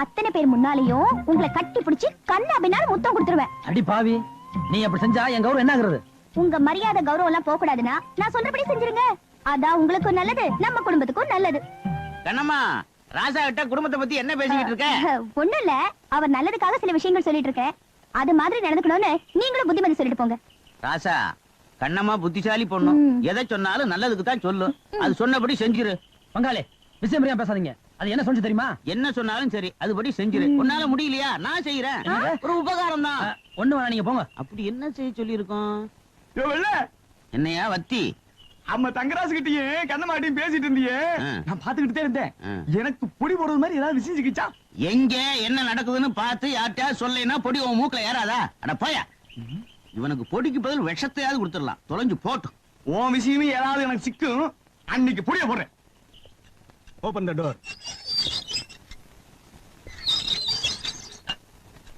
அத்தனை பேர் முன்னாலேயும் உங்களை கட்டி பிடிச்சு கண்ணா பின்னால முத்தம் கொடுத்துருவேன். அடி பாவி, நீ அப்படி செஞ்சா என் கௌரவம் என்ன ஆகுறது? உங்க மரியாதை கௌரவம் எல்லாம் போக கூடாதுன்னா நான் சொல்றபடி செஞ்சிருங்க. அதான் உங்களுக்கும் நல்லது, நம்ம குடும்பத்துக்கும் நல்லது. கண்ணம்மா, ராசா கிட்ட குடும்பத்தை பத்தி என்ன பேசிக்கிட்டு இருக்க? ஒண்ணும் இல்ல, அவர் நல்லதுக்காக சில விஷயங்கள் சொல்லிட்டு இருக்கேன். அது மாதிரி நடந்துக்கணும்னு நீங்களும் புத்திமதி சொல்லிட்டு போங்க. ராசா, கண்ணம்மா புத்திசாலி பொண்ணு. எதை சொன்னாலும் நல்லதுக்கு தான் சொல்லும். அது சொன்னபடி செஞ்சிரு. பங்காளி, விஷயம் புரியாம பேசாதீங்க. அது என்ன சொல்லுச்சு தெரியுமா? என்ன சொன்னாலும் சரி, அதுபடி செஞ்சிரு. உன்னால முடியலையா? நான் செய்யறேன். ஒரு உபகாரம் தான். ஒண்ணு வேணா, நீங்க போங்க. அப்படி என்ன செய்ய சொல்லி இருக்கோம்? வெள்ள என்னையா வத்தி? அம்மா தங்கராசு கிட்டயே கண்ணமாட்டியும் பேசிட்டு இருந்தியே, நான் பாத்துக்கிட்டே இருந்தேன். எனக்கு பொடி போடுறது மாதிரி ஏதாவது விஷயம் சிக்கிச்சா? எங்க என்ன நடக்குதுன்னு பார்த்து யார்ட்டா சொல்லேன்னா பொடி உன் மூக்குல ஏறாதா? அட போயா, இவனுக்கு பொடிக்கு பதில் விஷத்தையாவது கொடுத்துடலாம். தொலைஞ்சு போட்டும். உன் விஷயமே ஏதாவது எனக்கு சிக்கும், அன்னைக்கு புடிய போடுறேன். Open the door.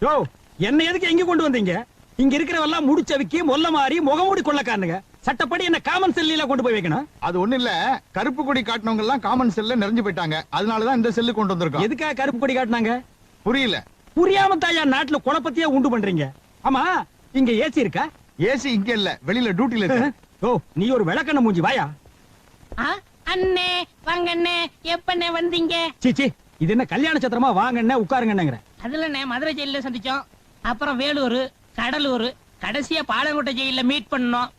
யோ, என்ன எதுக்கு எங்க கொண்டு வந்தீங்க? இங்க இருக்கிறவெல்லாம் முடிச்சவிக்கி மொல்ல மாறி முகமூடி கொள்ளக்காரனுங்க. சட்டப்படி என்ன காமன் செல்லில கொண்டு போய் வைக்கணும். அது ஒண்ணு இல்ல, கருப்பு கொடி காட்டினவங்க எல்லாம் காமன் செல்ல நிறைஞ்சு போயிட்டாங்க. அதனாலதான் இந்த செல்லு கொண்டு வந்திருக்கோம். எதுக்காக கருப்பு கொடி காட்டினாங்க? புரியல. புரியாம தாயா நாட்டுல குழப்பத்தையே உண்டு பண்றீங்க. ஆமா, இங்க ஏசி இருக்கா? ஏசி இங்க இல்ல, வெளியில டியூட்டில இருக்கு. ஓ, நீ ஒரு விளக்கண்ண மூஞ்சி, வாயா. அண்ணே வாங்க அண்ணே, எப்பண்ணே வந்தீங்க? சீச்சி, இது என்ன கல்யாண சத்திரமா? வாங்கண்ணே உட்காருங்கன்னுங்கிற. அதுல மதுரை ஜெயில சந்திச்சோம், அப்புறம் வேலூர், கடலூர், கடைசியா பாலங்கோட்டை ஜெயில மீட் பண்ணோம்.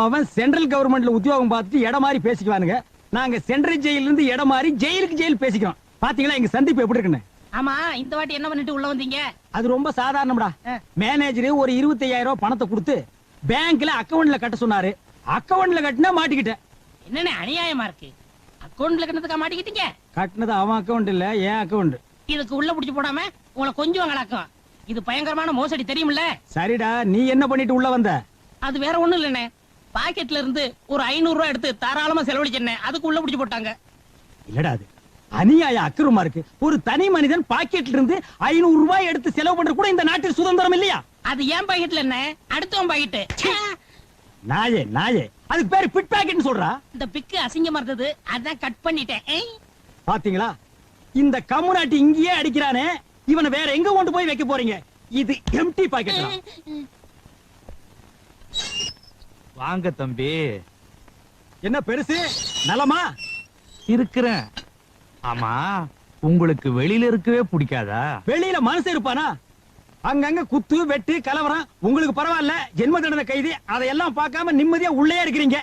அவன் சென்ட்ரல் கவர்மெண்ட்ல உத்தியோகம் பார்த்துட்டு இடம் மாதிரி பேசிக்குவானுங்க. நாங்க சென்ட்ரல் ஜெயில இருந்து இடம் மாதிரி ஜெயிலுக்கு ஜெயில் பேசிக்கிறோம். பாத்தீங்களா எங்க சந்திப்பு எப்படி இருக்குன்னு? ஆமா, இந்த வாட்டி என்ன பண்ணிட்டு உள்ள வந்தீங்க? அது ரொம்ப சாதாரணம்டா. மேனேஜர் ஒரு 25,000 ரூபாய் பணத்தை கொடுத்து பேங்க்ல அக்கவுண்ட்ல கட்ட சொன்னாரு. அக்கவுண்ட்ல கட்டினா மாட்டிக்கிட்டேன். என்னண்ணே அநியாயமா இருக்கு? அக்கவுண்ட்ல கிணத்துக்கா மாட்டிக்கிட்டீங்க? கட்டினது அவன் அக்கவுண்ட் இல்ல, என் அக்கவுண்ட். இதுக்கு உள்ள புடிச்சு போடாம உங்களை கொஞ்சம் வாங்கலாக்கும். இது பயங்கரமான மோசடி, தெரியுமில்ல? சரிடா, நீ என்ன பண்ணிட்டு உள்ள வந்த? அது வேற ஒண்ணும் இல்லண்ணே, பாக்கெட்ல இருந்து ஒரு 500 ரூபாய் எடுத்து தாராளமா செலவழிச்சேன். அதுக்கு உள்ள புடிச்சு போட்டாங்க. இல்லடா, அது அநியாய அக்கிரமா இருக்கு. ஒரு தனி மனிதன் பாக்கெட்ல இருந்து 500 ரூபாய் எடுத்து செலவு பண்ற கூட இந்த நாட்டில் சுதந்திரம் இல்லையா? அது ஏன் பாக்கெட்ல என்ன, அடுத்தவன் பாக்கெட்டு. நாயே நாயே, அதுக்கு பேரு பிட் பாக்கெட்னு சொல்றா. இந்த பிக்கு அசிங்கமா இருந்தது, அதான் கட் பண்ணிட்டேன். பாத்தீங்களா, இந்த கம்முனாட்டி இங்கேயே அடிக்கிறானே, இவனை வேற எங்க கொண்டு போய் வைக்க போறீங்க? இது எம்டி பாக்கெட். வாங்க தம்பி. என்ன பெருசு, நலமா இருக்கிறேன். ஆமா, உங்களுக்கு வெளியில இருக்கவே பிடிக்காதா? வெளியில மனசு இருப்பானா? அங்கங்க குத்து வெட்டு கலவரம். உங்களுக்கு பரவாயில்ல, ஜென்ம தண்டனை கைதி. அதையெல்லாம் பார்க்காம நிம்மதியா உள்ளே இருக்கிறீங்க.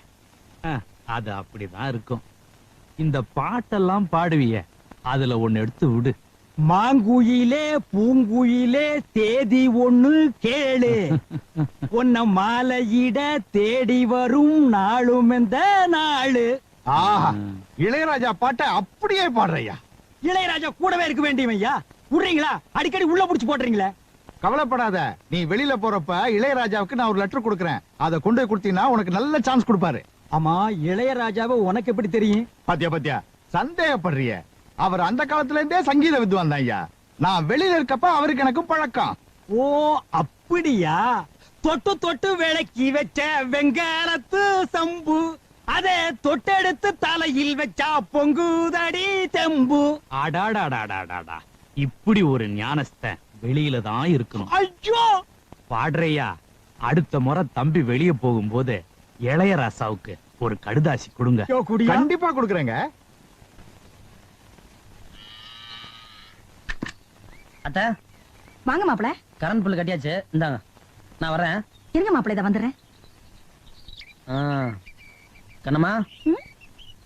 அது அப்படிதான் இருக்கும். இந்த பாட்டெல்லாம் பாடுவிய, அதுல ஒண்ணு எடுத்து விடு. மாங்குயிலே பூங்குயிலே தேதி ஒண்ணு கேளு, உன்ன மாலையிட தேடி வரும் நாளும் இந்த நாளு. ஆஹா, இளையராஜா பாட்டை அப்படியே பாடுறையா. இளையராஜா கூடவே இருக்க வேண்டியவன் ஐயா. விடுறீங்களா? அடிக்கடி உள்ள புடிச்சு போடுறீங்களே. கவலைப்படாத, நீ வெளியில போறப்ப இளையராஜாவுக்கு நான் ஒரு லெட்டர் கொடுக்கறேன். அதை கொண்டு போய் கொடுத்தீங்கன்னா உனக்கு நல்ல சான்ஸ் கொடுப்பாரு. ஆமா, இளையராஜாவை உனக்கு எப்படி தெரியும்? பாத்தியா பாத்தியா, சந்தேகப்படுறிய. அவர் அந்த காலத்துல இருந்தே சங்கீத வித்வான் தான் ஐயா. நான் வெளியில இருக்கப்ப அவருக்கு எனக்கு பழக்கம். ஓ அப்படியா? தொட்டு தொட்டு விளக்கி வச்ச வெங்காலத்து சம்பு, அதே தொட்டெடுத்து தலையில் வச்சா பொங்குதடி தெம்பு. அடாடாடாடாடாடா, இப்படி ஒரு ஞானஸ்தன் வெளியில தான் இருக்கணும். ஐயோ பாடுறையா, அடுத்த முறை தம்பி வெளிய போகும்போது இளையராசாவுக்கு ஒரு கடுதாசி கொடுங்க. யோ, குடியா? கண்டிப்பா கொடுக்கறேங்க. அத்த, வாங்க மாப்பிள. கரண்ட் பில் கட்டியாச்சு, இந்தாங்க. நான் வரேன். இருங்க மாப்பிள, இதை வந்துடுறேன். கண்ணம்மா,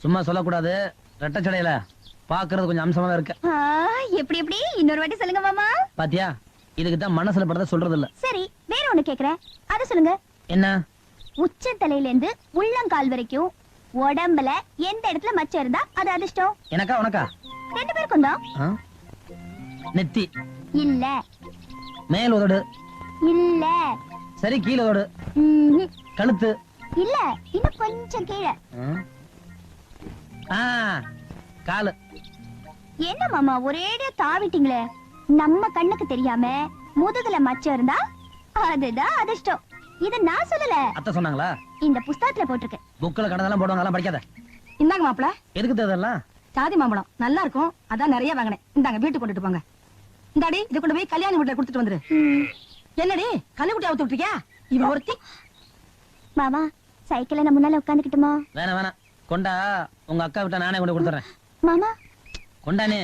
சும்மா சொல்லக்கூடாது. ரெட்டச்சடையில பாக்குறது கொஞ்சம் அம்சமா தான் இருக்கு. எப்படி எப்படி இன்னொரு வாட்டி சொல்லுங்க மாமா. பாத்தியா, இதுக்கு தான் மனசுல படுறத சொல்றது இல்ல. சரி, வேற ஒண்ணு கேக்குறேன், அத சொல்லுங்க. என்ன? உச்ச தலையில இருந்து உள்ளங்கால் வரைக்கும் உடம்புல எந்த இடத்துல மச்சம் இருந்தா அது அதிர்ஷ்டம்? எனக்கா உனக்கா? ரெண்டு பேருக்கும் தான். நெத்தி இல்ல. மேல் உதடு இல்ல. சரி, கீழ உதடு. கழுத்து இல்ல, இன்னும் கொஞ்சம் கீழே. காலு. என்ன மாமா ஒரேடியா தாவிட்டீங்களே? நம்ம கண்ணுக்கு தெரியாம முதுகுல மச்சம் இருந்தா அதுதான் அதிர்ஷ்டம். இத நான் சொல்லல, அத்தை சொன்னாங்களா? இந்த புஸ்தகத்துல போட்டிருக்கு. புக்ல கடந்தெல்லாம் போடுவாங்க, அதெல்லாம் படிக்காத. இந்தாங்க மாப்பிள. எதுக்கு தேவையில்லாம்? சாதி மாம்பழம் நல்லா இருக்கும், அதான் நிறைய வாங்கினேன். இந்தாங்க, வீட்டுக்கு கொண்டுட்டு போங்க. இந்தாடி இதை கொண்டு போய் கல்யாண வீட்டுல கொடுத்துட்டு வந்துரு. என்னடி கண்ணுக்குட்டி அவுத்து விட்டுருக்கியா? இவன் ஒருத்தி. மாமா சைக்கிள்ல நான் முன்னால உட்காந்துக்கிட்டுமா? வேணாம் வேணாம், கொண்டா. உங்க அக்கா விட்ட நானே கொண்டு கொடுத்துறேன். மாமா கொண்டானே.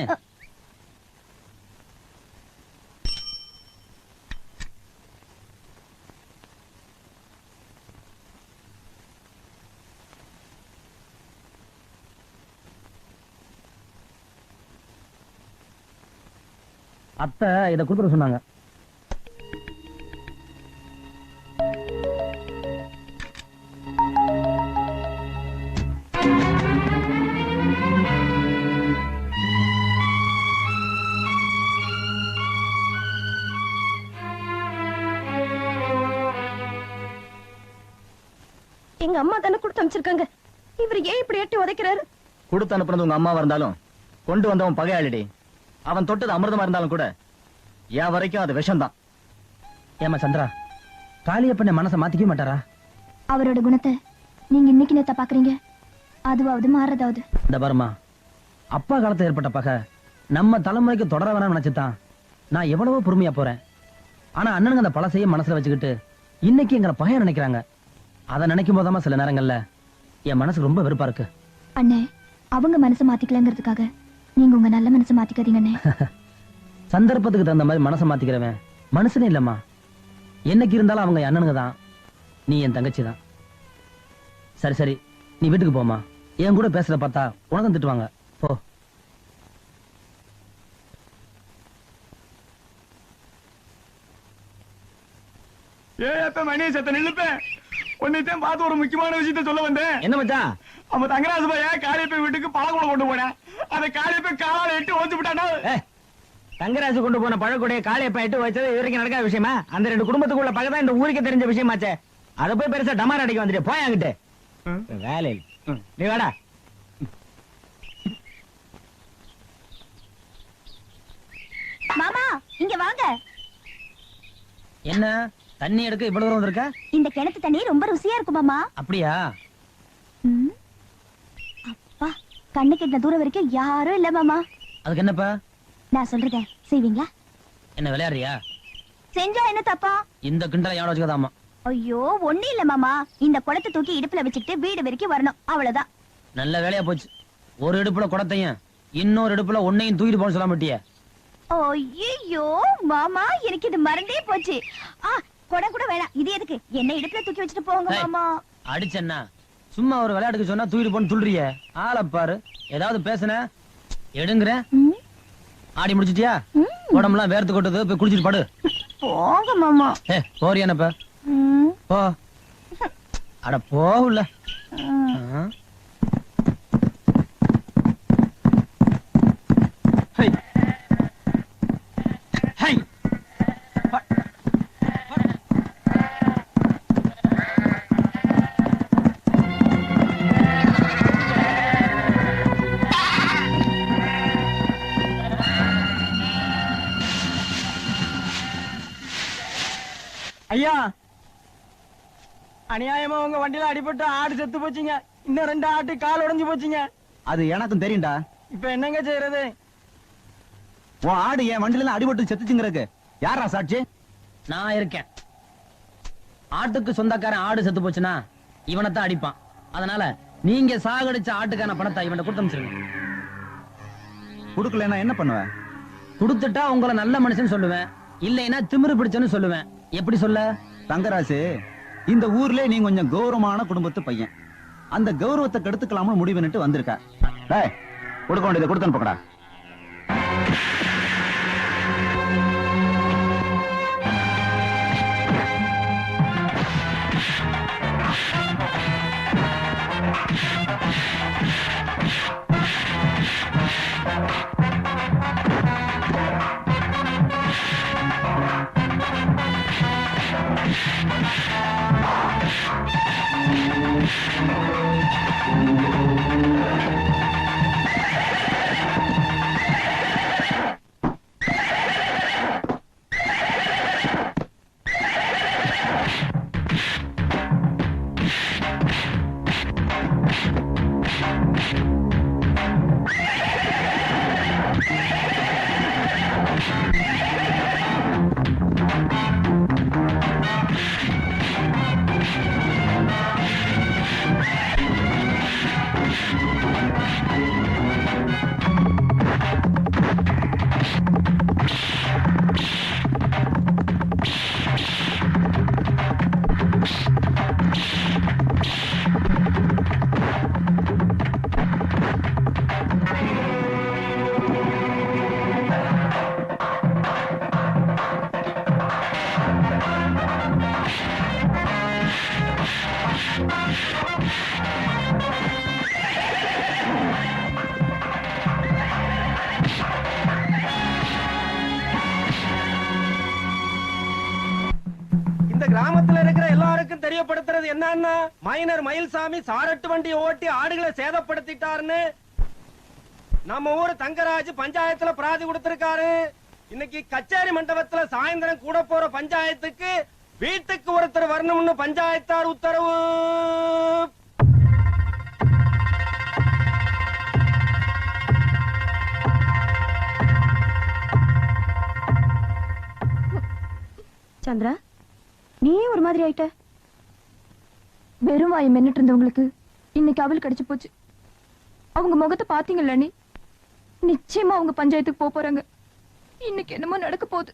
அத்தை இத கொடுத்துட சொன்னாங்க. எங்க அம்மா தானே கொடுத்து அனுப்பிச்சிருக்காங்க. இவர் ஏன் இப்படி எட்டி உதைக்கிறாரு? கொடுத்து அனுப்புனது உங்க அம்மாவா இருந்தாலும் கொண்டு வந்தவன் பகையாளிடி. அவன் தொட்டது அமிர்தமா இருந்தாலும் கூட என் வரைக்கும் அது விஷம்தான். ஏமா சந்திரா, காளியப்பனை மனசை மாத்திக்க மாட்டாரா? அவரோட குணத்தை நீங்க இன்னைக்கு நேத்தா பாக்குறீங்க, அதுவாவது மாறதாவது. இந்த பாருமா, அப்பா காலத்துல ஏற்பட்ட பகை நம்ம தலைமுறைக்கு தொடர வேணாம்னு நினைச்சுதான் நான் எவ்வளவோ பொறுமையா போறேன். ஆனா அண்ணனுங்க அந்த பழசையே மனசுல வச்சுக்கிட்டு இன்னைக்கு எங்களை பகைய நினைக்கிறாங்க. அதை நினைக்கும் போதாமா சில நேரங்கள்ல என் மனசு ரொம்ப வெறுப்பா இருக்கு. அண்ணே, அவங்க மனசை மாத்திக்கலங்கிறதுக்காக நீங்க உங்க நல்ல மனசை மாத்திக்காதீங்க அண்ணே. சந்தர்ப்பத்துக்கு தகுந்த மாதிரி மனசை மாத்திக்கிறவன் மனுஷனே இல்லம்மா. என்னைக்கு இருந்தாலும் அவங்க என் அண்ணனுங்க தான், நீ என் தங்கச்சி தான். சரி சரி, நீ வீட்டுக்கு போமா. என் கூட பேசுற பார்த்தா உனக்கும் திட்டுவாங்க. போ. மணி சத்த நில்லுப்பேன். உன்னைத்தான் பார்த்து ஒரு முக்கியமான விஷயத்த சொல்ல வந்தேன். என்ன மச்சான்? அவன் தங்கராசு பையன் காளியப்பை வீட்டுக்கு பழகுடம் கொண்டு போனேன். அந்த காளியப்பை காலால எட்டு ஓச்சு விட்டானா? தங்கராஜு கொண்டு போன பழக்கூடிய காளியப்ப எட்டு வச்சது இது வரைக்கும் நடக்காத விஷயமா? அந்த ரெண்டு குடும்பத்துக்குள்ள பகை தான் இந்த ஊருக்கு தெரிஞ்ச விஷயமாச்சே. அதை போய் பெருசா டமார் அடிக்க வந்துட்டு போய் அங்கிட்டு வேலை. நீ வாடா. மாமா இங்க வாங்க. என்ன தண்ணி எடுக்க இவ்வளவு தூரம் வந்திருக்க? இந்த கிணத்து தண்ணி ரொம்ப ருசியா இருக்கும் மாமா. அப்படியா? அப்பா, கண்ணு கிட்ட தூரம் வரைக்கும் யாரும் இல்ல மாமா. அதுக்கு என்னப்பா? நான் சொல்றத செய்வீங்களா? என்ன விளையாடுறியா? செஞ்சா என்ன தப்பா? இந்த கிண்டலை யாரும் வச்சுக்கதாமா. ஐயோ ஒண்ணு இல்ல மாமா, இந்த குடத்தை தூக்கி இடுப்புல வச்சுக்கிட்டு வீடு வரைக்கும் வரணும், அவ்வளவுதான். நல்ல வேலையா போச்சு. ஒரு இடுப்புல குடத்தையும் இன்னொரு இடுப்புல ஒன்னையும் தூக்கிட்டு போன சொல்ல மாட்டிய. ஐயோ மாமா, எனக்கு இது மறந்தே போச்சு. குடம் கூட வேணாம், இது எதுக்கு? என்ன இடுப்புல தூக்கி வச்சுட்டு போங்க மாமா. அடிச்சேன்னா சும்மா ஒரு விளையாட்டுக்கு சொன்னா தூக்கிட்டு போன்னு துள்ளுறிய. ஆளை பாரு, ஏதாவது பேசுன எடுங்கிற. ஆடி முடிச்சிட்டியா? உடம்புலாம் வேர்த்து கொட்டுது, போய் குளிச்சுட்டு படு. போங்க மாமா. போறியானப்ப? போ. அட போகல. ஐயா, அநியாயமா உங்க வண்டியில அடிபட்டு ஆடு செத்து போச்சுங்க. இன்னும் 2 ஆட்டு கால் உடைஞ்சு போச்சுங்க. அது எனக்கும் தெரியும்டா. இப்ப என்னங்க செய்யறது? உன் ஆடு என் வண்டியில அடிபட்டு செத்துச்சுங்கிறதுக்கு யாரா சாட்சி? நான் இருக்கேன். ஆட்டுக்கு சொந்தக்காரன் ஆடு செத்து போச்சுன்னா இவனைத்தான் அடிப்பான். அதனால நீங்க சாகடிச்ச ஆட்டுக்கான பணத்தை இவன் கொடுத்து அனுப்பிச்சிருங்க. குடுக்கலன்னா என்ன பண்ணுவேன்? கொடுத்துட்டா உங்களை நல்ல மனுஷன் சொல்லுவேன், இல்லைன்னா திமிரு பிடிச்சன்னு சொல்லுவேன். எப்படி சொல்ல? தங்கராசு, இந்த ஊர்ல நீ கொஞ்சம் கௌரவமான குடும்பத்து பையன். அந்த கௌரவத்தை கெடுத்துக்கலாம்னு முடிவுன்னுட்டு வந்திருக்க. கொடுக்க வேண்டியதை கொடுத்து அனுப்படா. கிராமத்துல இருக்கிற எல்லாருக்கும் தெரியப்படுத்துறது என்னன்னா மைனர் மயில்சாமி சாரட்டு வண்டியை ஓட்டி ஆடுகளை சேதப்படுத்திட்டாருன்னு நம்ம ஊர் தங்கராஜ் பஞ்சாயத்துல பிராதி கொடுத்திருக்காரு. இன்னைக்கு கச்சேரி மண்டபத்துல சாயந்தரம் கூட போற பஞ்சாயத்துக்கு வீட்டுக்கு ஒருத்தர் வரணும்னு பஞ்சாயத்தார் உத்தரவு. சந்திரா, நீ ஒரு மாதிரி ஆயிட்ட. வெறும் வாயை மென்னுட்டு இருந்தவங்களுக்கு இன்னைக்கு அவள் கிடைச்சு போச்சு. அவங்க முகத்தை பாத்தீங்கல்ல, நீ நிச்சயமா அவங்க பஞ்சாயத்துக்கு போறாங்க. இன்னைக்கு என்னமோ நடக்க போகுது.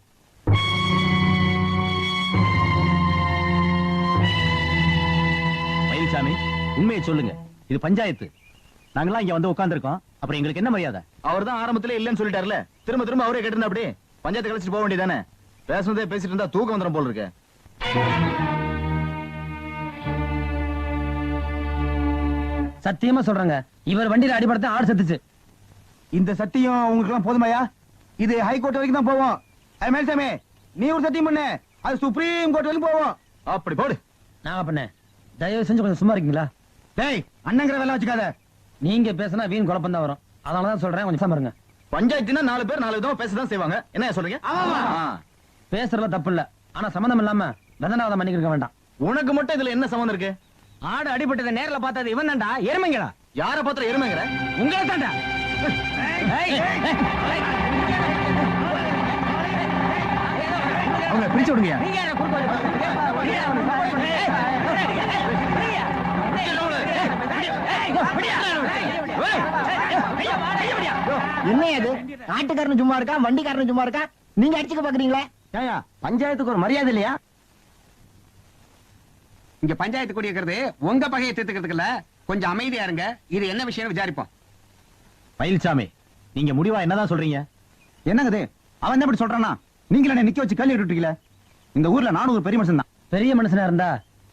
மயில்சாமி, உண்மையை சொல்லுங்க. இது பஞ்சாயத்து. நாங்கெல்லாம் இங்க வந்து உட்கார்ந்திருக்கோம். அப்புறம் எங்களுக்கு என்ன மரியாதை? அவர் தான் ஆரம்பத்திலே இல்லன்னு சொல்லிட்டாருல. திரும்ப திரும்ப அவரே கேட்டிருந்தா அப்படி பஞ்சாயத்து கழிச்சிட்டு போக வேண்டியதானே? பேசுனதே பேசிட்டு இருந்தா தூக்கம் வந்துடும் போல இருக்கு. சத்தியமா சொல்றாங்க, இவர் வண்டியில அடிபடுத்த ஆடு செத்துச்சு. இந்த சத்தியம் உங்களுக்கு எல்லாம் போதுமாயா? இது ஹைகோர்ட் வரைக்கும் தான் போவோம். மயில்சாமி, நீ ஒரு சத்தியம் பண்ணு, அது சுப்ரீம் கோர்ட் வரைக்கும் போவோம். அப்படி போடு. நான் பண்ண தயவு செஞ்சு கொஞ்சம் சும்மா இருக்கீங்களா? டேய், அண்ணங்கிற வேலை வச்சுக்காத. நீங்க பேசினா வீண் குழப்பம் தான் வரும். அதனாலதான் சொல்றேன், கொஞ்சம் பாருங்க. பஞ்சாயத்துனா 4 பேர் 4 விதமா பேசதான் செய்வாங்க. என்ன சொல்றீங்க? பேசுறதுல தப்பு இல்ல, ஆனா சம்பந்தம் இல்லாம வெதனாவதம் பண்ணிக்க வேண்டாம். உனக்கு மட்டும் இதுல என்ன சம்பந்தம் இருக்கு? ஆடு அடிபட்டதை நேர்ல பார்த்தது இவன் தான்டா. எருமைங்களா? யார பாத்திர எருமைங்கிற? உங்களை தான்டா. அவங்க பிரிச்சு விடுங்க. என்ன அது? ஆட்டுக்காரன் சும்மா இருக்கா, வண்டிக்காரன் சும்மா இருக்கா, நீங்க அடிச்சுக்க பாக்குறீங்களா? பஞ்சாயத்துக்கு ஒரு மரியாதை இல்லையா? இங்க பஞ்சாயத்து கூடி இருக்கிறது உங்க பகையை தீர்த்துக்கிறதுக்கு இல்ல. கொஞ்சம் அமைதியா இருங்க. இது என்ன விஷயம் விசாரிப்போம். மயில்சாமி, நீங்க முடிவா என்னதான் சொல்றீங்க? என்னங்கது அவன் தான் இப்படி சொல்றானா? நீங்களே என்ன நிக்க வச்சு கல்வி விட்டுட்டீங்களே. இந்த ஊர்ல நானும் ஒரு பெரிய மனுஷன் தான். பெரிய மனுஷனா இருந்தா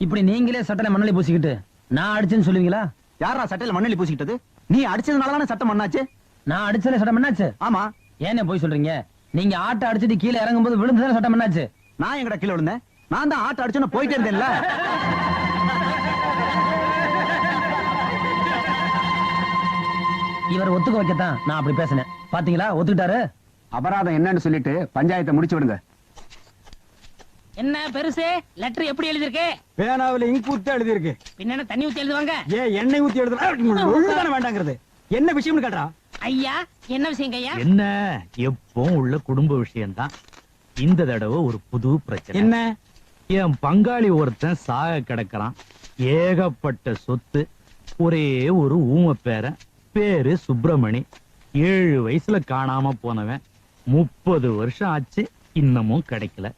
இப்படி நீங்களே சட்டை மண்ணலி பூசிக்கிட்டு நான் அடிச்சேன்னு சொல்லுவீங்களா? யாரா சட்டையில மண்ணெளி பூசிக்கிட்டது? நீ அடிச்சதுனாலதானே சட்டம் மண்ணாச்சு. நான் அடிச்சதுல சட்டம் மண்ணாச்சு? ஆமா. ஏனே போய் சொல்றீங்க? நீங்க ஆட்டை அடிச்சிட்டு கீழே இறங்கும் போது விழுந்துதானே சட்டம் மண்ணாச்சு. நான் எங்கட கீழே விழுந்தேன்? நான் தான் ஆட்டை அடிச்சோன்னு போயிட்டே இருந்தேன்ல. இவர் ஒத்துக்க வைக்கத்தான் நான் அப்படி பேசினேன். பாத்தீங்களா, ஒத்துக்கிட்டாரு. அபராதம் என்னன்னு சொல்லிட்டு பஞ்சாயத்தை முடிச்சு விடுங்க. என்ன பெருசு லெட்டர் எப்படி எழுதிருக்கு? பேனாவில இங்க் ஊத்தி எழுதி இருக்கு. பின்ன தண்ணி ஊத்தி எழுதுவாங்க? ஏன் எண்ணெய் ஊத்தி எழுதுறாங்க? வேண்டாங்கிறது என்ன விஷயம்னு கேட்டா? ஐயா, என்ன விஷயம் ஐயா? என்ன எப்பவும் உள்ள குடும்ப விஷயம்தான். இந்த தடவை ஒரு புது பிரச்சனை. என்ன? என் பங்காளி ஒருத்தன் சாக கிடக்கிறான். ஏகப்பட்ட சொத்து. ஒரே ஒரு ஊம பேரன், பேரு சுப்பிரமணி. 7 வயசுல காணாம போனவன். 30 வருஷம் ஆச்சு, இன்னமும் கிடைக்கல.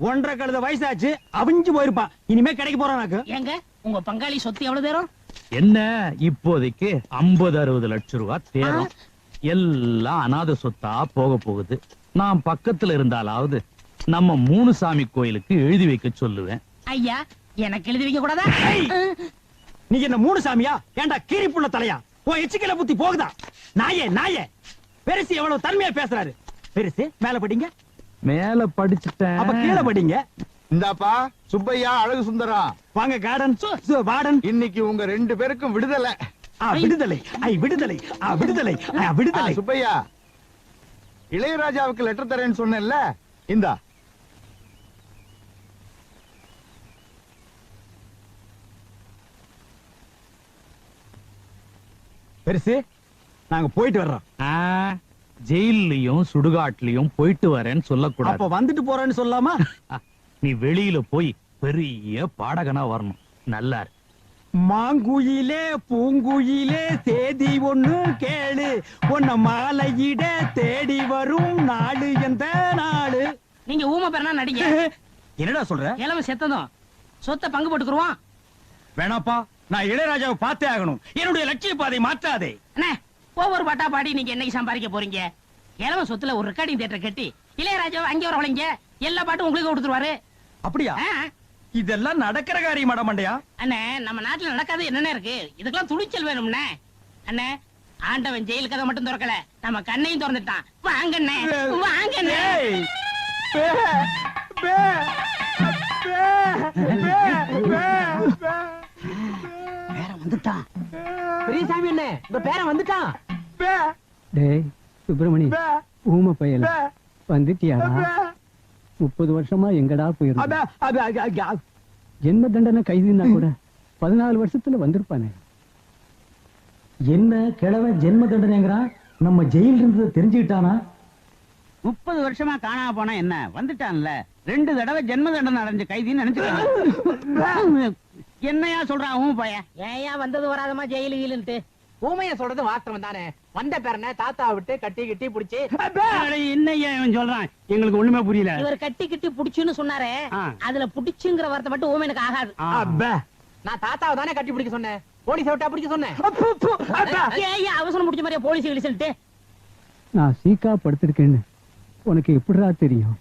1.5 கழுத வயசாச்சு, அவிஞ்சு போயிருப்பான். இனிமே கிடைக்க போறானாக்கு. ஏங்க, உங்க பங்காளி சொத்து எவ்வளவு தேரும்? என்ன இப்போதைக்கு 50-60 லட்சம் ரூபாய் தேரும். எல்லாம் அநாத சொத்தா போக போகுது. நான் பக்கத்துல இருந்தாலாவது நம்ம 3 சாமி கோயிலுக்கு எழுதி வைக்க சொல்லுவேன். ஐயா, எனக்கு எழுதி வைக்க கூடாதா? நீ என்ன 3 சாமியா? ஏண்டா கீரி புள்ள தலையா? உன் எச்சிக்கல புத்தி போகுதா? நாயே நாயே, பெருசு எவ்வளவு தன்மையா பேசுறாரு. பெருசு மேல படிங்க. மேல படிச்சுட்டேன். அப்ப கீழே படிங்க. இந்தாப்பா சுப்பையா, அழகு சுந்தரம், வாங்க கார்டன் வார்டன். இன்னைக்கு உங்க 2 பேருக்கும் விடுதலை. விடுதலை, விடுதலை, விடுதலை, விடுதலை. சுப்பையா, இளையராஜாவுக்கு லெட்டர் தரேன்னு சொன்னேன்ல, இந்தா. பெருசு, நாங்க போயிட்டு வர்றோம். ஜெயிலையும் சுடுகாட்லயும் போயிட்டு வரேன்னு சொல்லக்கூடாது. அப்ப வந்துட்டு போறேன்னு சொல்லாமா? நீ வெளியில போய் பெரிய பாடகனா வரணும். நல்லா இருக்கு. மாங்குயிலே பூங்குயிலே தேதி ஒண்ணு கேளு, உன்ன மாலையிட தேடி வரும் நாடு எந்த நாடு. நீங்க ஊம பேரனா நடிங்க. என்னடா சொல்ற? இளவ செத்ததும் சொத்தை பங்கு போட்டுக்குருவான். வேணாப்பா, நான் இளையராஜாவை பார்த்தே ஆகணும். என்னுடைய லட்சிய பாதை மாற்றாதே. அண்ணே, ஒவ்வொரு பாட்டா பாடி நீங்க என்னைக்கு சம்பாதிக்க போறீங்க? இளவ சொத்துல ஒரு ரெக்கார்டிங் தியேட்டர் கட்டி இளையராஜாவை அங்கே வரவழைங்க. எல்லா பாட்டும் உங்களுக்கு கொடுத்துருவாரு. அப்படியா? இதெல்லாம் நடக்கிற காரியம் மண்டையா? அண்ணே, நம்ம நாட்டுல நடக்காது என்னென்ன இருக்கு? இதுக்கெல்லாம் துணிச்சல் வேணும்னே. அண்ணே, ஆண்டவன் ஜெயில் கதை மட்டும் திறக்கல, நம்ம கண்ணையும் திறந்துட்டான். வாங்கண்ணே, வாங்கண்ணே. பேரன் வந்துட்டான். பெரியசாமி என்ன உங்க பேரன் வந்துட்டான். டேய் சுப்பிரமணி, ஊமை பயல வந்துட்டியாடா? 30 வருஷமா எங்கடா போயிருந்த? ஜென்ம தண்டனை கைதுன்னா கூட 14 வருஷத்துல வந்திருப்பானே. என்ன கிழவ ஜென்ம தண்டனைங்கிறான்? நம்ம ஜெயில இருந்ததை தெரிஞ்சுக்கிட்டானா? 30 வருஷமா காணாம போனா என்ன, வந்துட்டான்ல. 2 தடவை ஜென்ம தண்டனை அடைஞ்ச கைதின்னு நினைச்சுக்காங்க. என்னையா சொல்றான் உன் பையன்? ஏயா வந்தது வராதமா ஜெயிலு கீழுன்ட்டு. ஊமைய சொல்றது வாஸ்தவம் தானே. வந்த பேரனை தாத்தா விட்டு கட்டி கட்டி புடிச்சு என்னையா இவன் சொல்றான்? எங்களுக்கு ஒண்ணுமே புரியல. இவர் கட்டி கிட்டி புடிச்சுன்னு சொன்னாரே, அதுல புடிச்சுங்கிற வார்த்தை மட்டும் ஓம் எனக்கு ஆகாது. நான் தாத்தாவை தானே கட்டி பிடிக்க சொன்னேன். போலீஸ் விட்டா பிடிக்க சொன்னேன். ஏயா அவசரம் முடிச்ச மாதிரியா போலீஸ் கிழிச்சுட்டு? நான் சீக்கா படுத்திருக்கேன்னு உனக்கு எப்படிடா தெரியும்?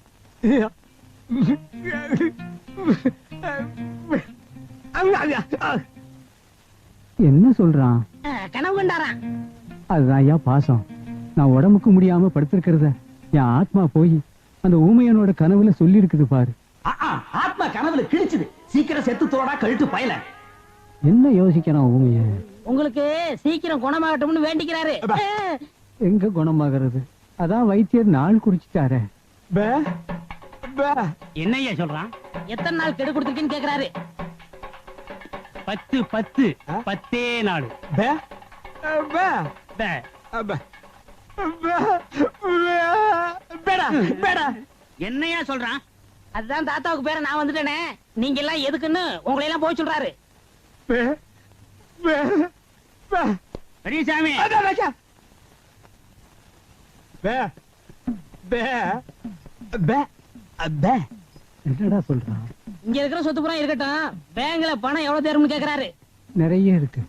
என்ன சொல்றான்? கனவு கண்டாராம். அதுதான் ஐயா பாசம். நான் உடம்புக்கு முடியாம படுத்திருக்கிறத என் ஆத்மா போய் அந்த ஊமையனோட கனவுல சொல்லி இருக்குது பாரு. ஆத்மா கனவுல கிழிச்சுது. சீக்கிரம் செத்து தோடா கழுத்து பயல. என்ன யோசிக்கிறான் ஊமைய? உங்களுக்கு சீக்கிரம் குணமாகட்டும்னு வேண்டிக்கிறாரு. எங்க குணமாகிறது? அதான் வைத்தியர் நாள் குறிச்சிட்டாரே. என்னையா சொல்றான்? எத்தனை நாள் கெடு கொடுத்துருக்கீன்னு கேக்குறாரு. 10 10 நாள். என்னையா சொல்றான்? அதுதான் தாத்தாவுக்கு பேர நான் வந்துட்டேனே, நீங்க எல்லாம் எதுக்குன்னு உங்களை எல்லாம் போய் சொல்றாரு. பெரியசாமி, என்னடா சொல்றான்? இங்க இருக்கிற சொத்து புறம் இருக்கட்டும், பேங்க்ல பணம் எவ்வளவு தேரும்னு கேக்குறாரு. நிறைய இருக்கு.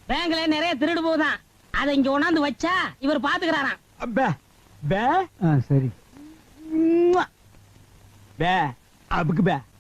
பேங்க்ல நிறைய திருடு போகுதான், அதை இங்க கொண்டாந்து வச்சா இவர் பாத்துக்கிறாராம். சரி.